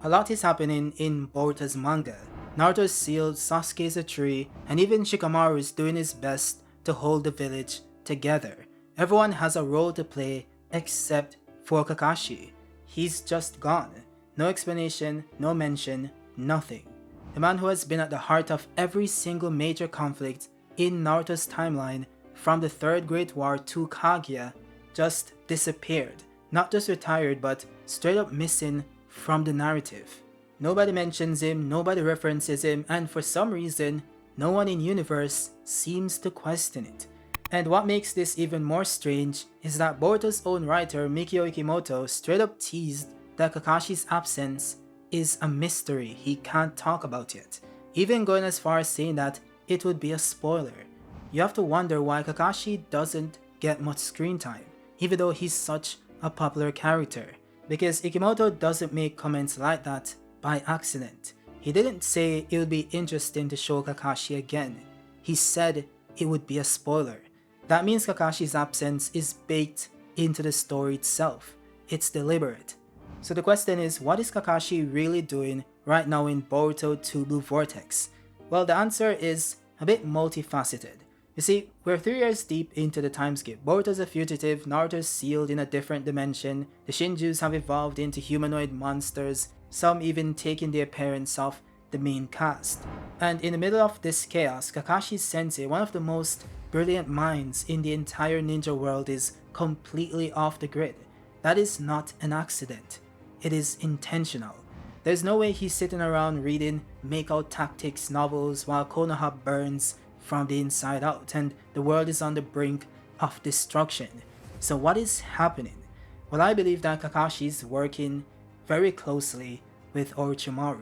A lot is happening in Boruto's manga. Naruto is sealed, Sasuke is a tree, and even Shikamaru is doing his best to hold the village together. Everyone has a role to play except for Kakashi. He's just gone. No explanation, no mention, nothing. The man who has been at the heart of every single major conflict in Naruto's timeline from the Third Great War to Kaguya just disappeared. Not just retired, but straight up missing from the narrative. Nobody mentions him, nobody references him, and for some reason, no one in universe seems to question it. And what makes this even more strange is that Boruto's own writer Mikio Ikemoto straight up teased that Kakashi's absence is a mystery he can't talk about yet, even going as far as saying that it would be a spoiler. You have to wonder why Kakashi doesn't get much screen time, even though he's such a popular character, because Ikemoto doesn't make comments like that by accident. He didn't say it would be interesting to show Kakashi again, he said it would be a spoiler. That means Kakashi's absence is baked into the story itself. It's deliberate. So the question is, what is Kakashi really doing right now in Boruto 2 Blue Vortex? Well, the answer is a bit multifaceted. You see, we're 3 years deep into the time skip. Boruto's a fugitive, Naruto's sealed in a different dimension, the Shinjus have evolved into humanoid monsters, some even taking the appearance of the main cast. And in the middle of this chaos, Kakashi's sensei, one of the most brilliant minds in the entire ninja world, is completely off the grid. That is not an accident. It is intentional. There's no way he's sitting around reading make-out tactics novels while Konoha burns from the inside out and the world is on the brink of destruction. So what is happening? Well, I believe that Kakashi is working very closely with Orochimaru.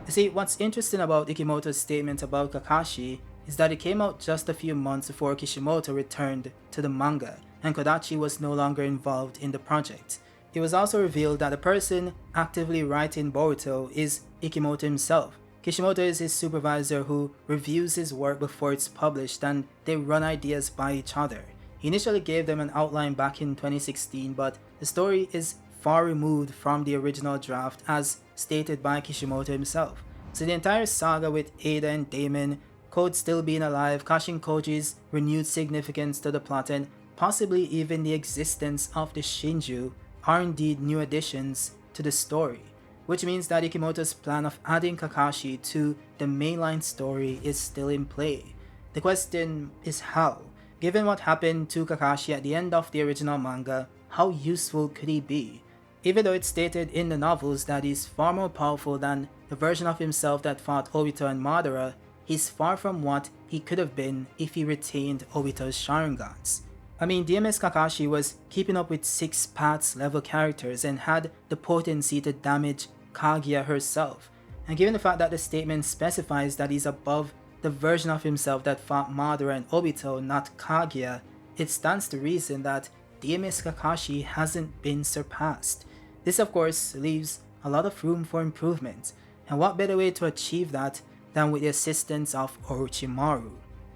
You see, what's interesting about Ikemoto's statement about Kakashi is that it came out just a few months before Kishimoto returned to the manga and Kodachi was no longer involved in the project. It was also revealed that the person actively writing Boruto is Ikemoto himself. Kishimoto is his supervisor who reviews his work before it's published and they run ideas by each other. He initially gave them an outline back in 2016, but the story is far removed from the original draft as stated by Kishimoto himself. So the entire saga with Ada and Damon, Code still being alive, Kashin Koji's renewed significance to the plot, and possibly even the existence of the Shinju are indeed new additions to the story, which means that Ikemoto's plan of adding Kakashi to the mainline story is still in play. The question is how? Given what happened to Kakashi at the end of the original manga, how useful could he be? Even though it's stated in the novels that he's far more powerful than the version of himself that fought Obito and Madara, he's far from what he could have been if he retained Obito's Sharingans. I mean, DMS Kakashi was keeping up with 6 Paths level characters and had the potency to damage Kaguya herself. And given the fact that the statement specifies that he's above the version of himself that fought Madara and Obito, not Kaguya, it stands to reason that DMS Kakashi hasn't been surpassed. This of course leaves a lot of room for improvement, and what better way to achieve that than with the assistance of Orochimaru.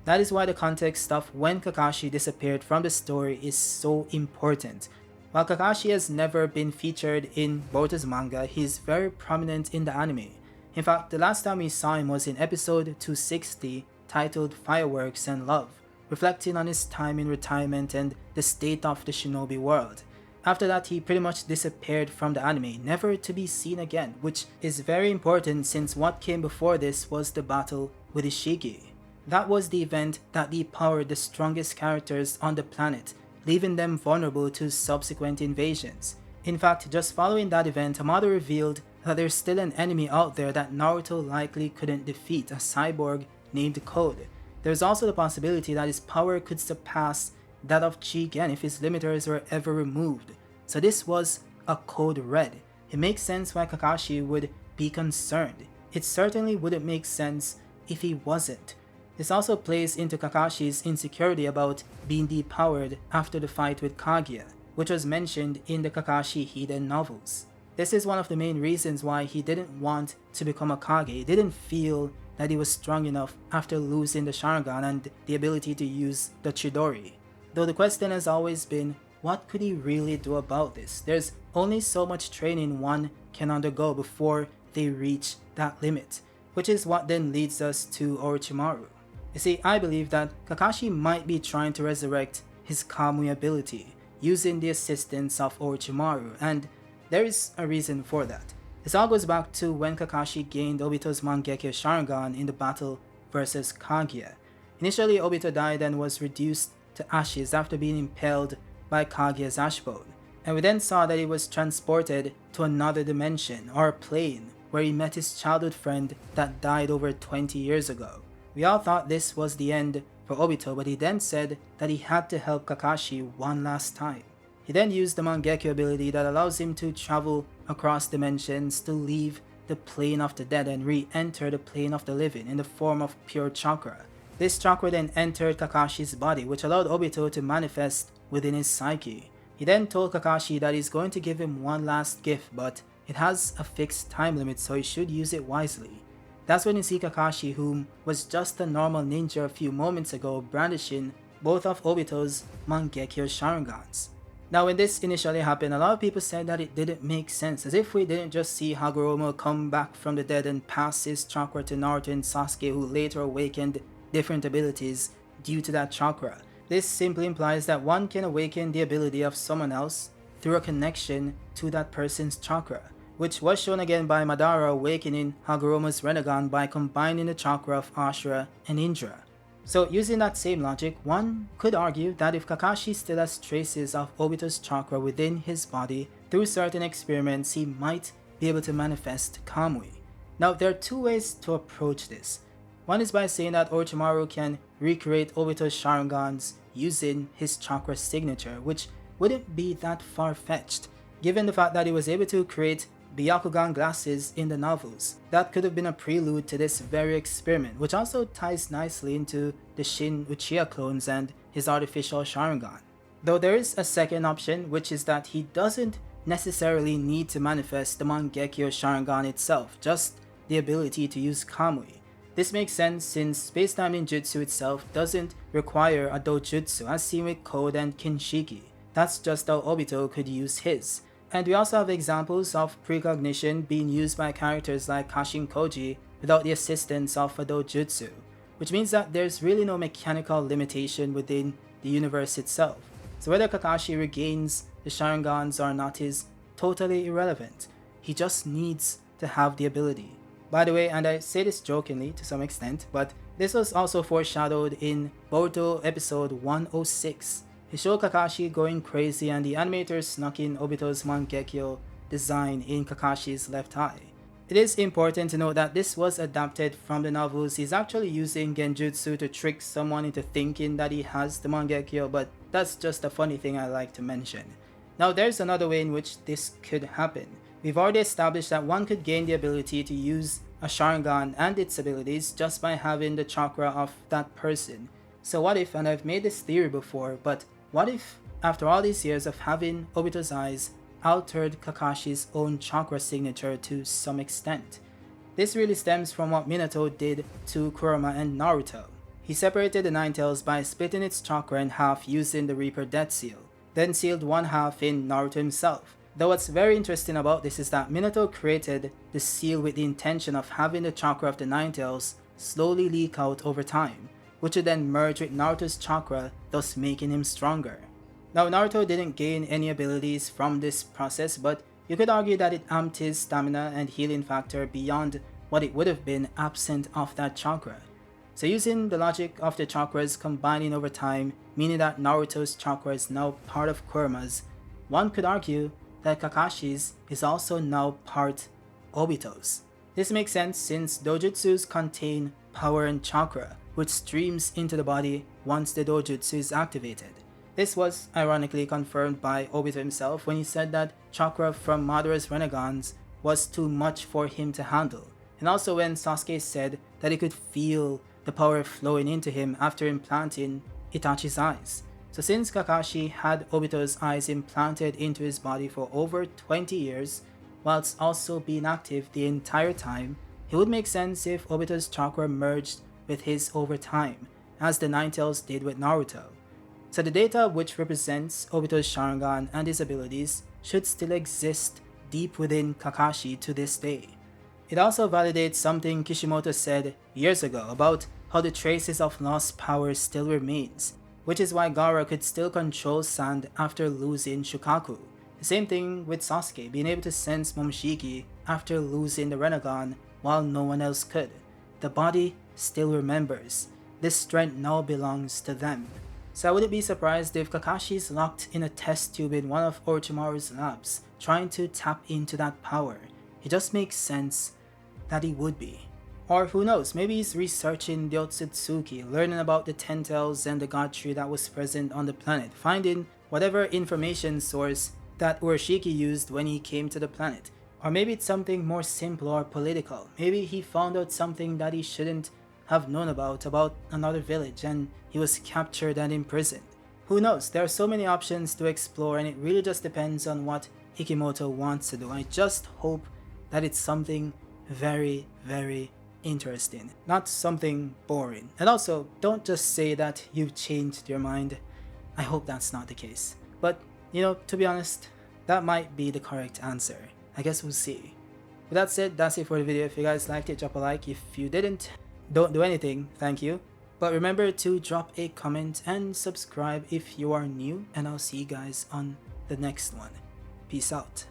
That is why the context of when Kakashi disappeared from the story is so important. While Kakashi has never been featured in Boruto's manga, he is very prominent in the anime. In fact, the last time we saw him was in episode 260 titled Fireworks and Love, reflecting on his time in retirement and the state of the shinobi world. After that, he pretty much disappeared from the anime, never to be seen again, which is very important since what came before this was the battle with Ishiki. That was the event that depowered the strongest characters on the planet, leaving them vulnerable to subsequent invasions. In fact, just following that event, Amado revealed that there's still an enemy out there that Naruto likely couldn't defeat, a cyborg named Code. There's also the possibility that his power could surpass that of Chi again if his limiters were ever removed. So this was a Code Red. It makes sense why Kakashi would be concerned. It certainly wouldn't make sense if he wasn't. This also plays into Kakashi's insecurity about being depowered after the fight with Kaguya, which was mentioned in the Kakashi Hiden novels. This is one of the main reasons why he didn't want to become a Kage. He didn't feel that he was strong enough after losing the Sharingan and the ability to use the Chidori. Though the question has always been, what could he really do about this? There's only so much training one can undergo before they reach that limit, which is what then leads us to Orochimaru. You see, I believe that Kakashi might be trying to resurrect his Kamui ability using the assistance of Orochimaru, and there is a reason for that. This all goes back to when Kakashi gained Obito's Mangekyo Sharingan in the battle versus Kaguya. Initially, Obito died and was reduced to ashes after being impaled by Kaguya's ashbone, and we then saw that he was transported to another dimension or plane where he met his childhood friend that died over 20 years ago. We all thought this was the end for Obito, but he then said that he had to help Kakashi one last time. He then used the Mangekyo ability that allows him to travel across dimensions to leave the plane of the dead and re-enter the plane of the living in the form of pure chakra. This chakra then entered Kakashi's body, which allowed Obito to manifest within his psyche. He then told Kakashi that he's going to give him one last gift, but it has a fixed time limit, so he should use it wisely. That's when you see Kakashi, whom was just a normal ninja a few moments ago, brandishing both of Obito's Mangekyo Sharingans. Now when this initially happened, a lot of people said that it didn't make sense, as if we didn't just see Hagoromo come back from the dead and pass his chakra to Naruto and Sasuke, who later awakened different abilities due to that chakra. This simply implies that one can awaken the ability of someone else through a connection to that person's chakra, which was shown again by Madara awakening Hagoromo's Rinnegan by combining the chakra of Ashura and Indra. So using that same logic, one could argue that if Kakashi still has traces of Obito's chakra within his body, through certain experiments he might be able to manifest Kamui. Now there are two ways to approach this. One is by saying that Orochimaru can recreate Obito's Sharingans using his chakra signature, which wouldn't be that far-fetched, given the fact that he was able to create Byakugan glasses in the novels. That could have been a prelude to this very experiment, which also ties nicely into the Shin Uchiha clones and his artificial Sharingan. Though there is a second option, which is that he doesn't necessarily need to manifest the Mangekyo Sharingan itself, just the ability to use Kamui. This makes sense since space-time ninjutsu itself doesn't require a dojutsu, as seen with Code and Kinshiki. That's just how Obito could use his. And we also have examples of precognition being used by characters like Kashin Koji without the assistance of a dojutsu, which means that there's really no mechanical limitation within the universe itself. So whether Kakashi regains the Sharingans or not is totally irrelevant. He just needs to have the ability. By the way, and I say this jokingly to some extent, but this was also foreshadowed in Boruto episode 106. It showed Kakashi going crazy and the animators snuck in Obito's Mangekyo design in Kakashi's left eye. It is important to note that this was adapted from the novels. He's actually using Genjutsu to trick someone into thinking that he has the Mangekyo, but that's just a funny thing I like to mention. Now there's another way in which this could happen. We've already established that one could gain the ability to use a Sharingan and its abilities just by having the chakra of that person. So what if, and I've made this theory before, but what if, after all these years of having Obito's eyes, altered Kakashi's own chakra signature to some extent? This really stems from what Minato did to Kurama and Naruto. He separated the Nine Tails by splitting its chakra in half using the Reaper Death Seal, then sealed one half in Naruto himself. Though what's very interesting about this is that Minato created the seal with the intention of having the chakra of the Nine Tails slowly leak out over time, which would then merge with Naruto's chakra, thus making him stronger. Now Naruto didn't gain any abilities from this process, but you could argue that it amped his stamina and healing factor beyond what it would have been absent of that chakra. So using the logic of the chakras combining over time, meaning that Naruto's chakra is now part of Kurama's, one could argue that Kakashi's is also now part Obito's. This makes sense since dojutsus contain power and chakra, which streams into the body once the dojutsu is activated. This was ironically confirmed by Obito himself when he said that chakra from Madara's Renegans was too much for him to handle, and also when Sasuke said that he could feel the power flowing into him after implanting Itachi's eyes. So since Kakashi had Obito's eyes implanted into his body for over 20 years, whilst also being active the entire time, it would make sense if Obito's chakra merged with his over time, as the Nine Tails did with Naruto. So the data which represents Obito's Sharingan and his abilities should still exist deep within Kakashi to this day. It also validates something Kishimoto said years ago about how the traces of lost power still remains, which is why Gaara could still control sand after losing Shukaku. The same thing with Sasuke being able to sense Momoshiki after losing the Rinnegan while no one else could. The body still remembers. This strength now belongs to them. So I wouldn't be surprised if Kakashi is locked in a test tube in one of Orochimaru's labs, trying to tap into that power. It just makes sense that he would be. Or who knows, maybe he's researching the Otsutsuki, learning about the 10 tails and the god tree that was present on the planet, finding whatever information source that Orochimaru used when he came to the planet. Or maybe it's something more simple or political. Maybe he found out something that he shouldn't have known about another village and he was captured and imprisoned. Who knows, there are so many options to explore and it really just depends on what Ikemoto wants to do. I just hope that it's something very, very interesting, not something boring. And also, don't just say that you've changed your mind. I hope that's not the case. But, to be honest, that might be the correct answer. I guess we'll see. With that said, that's it for the video. If you guys liked it, drop a like. If you didn't, don't do anything, thank you. But remember to drop a comment and subscribe if you are new, and I'll see you guys on the next one. Peace out.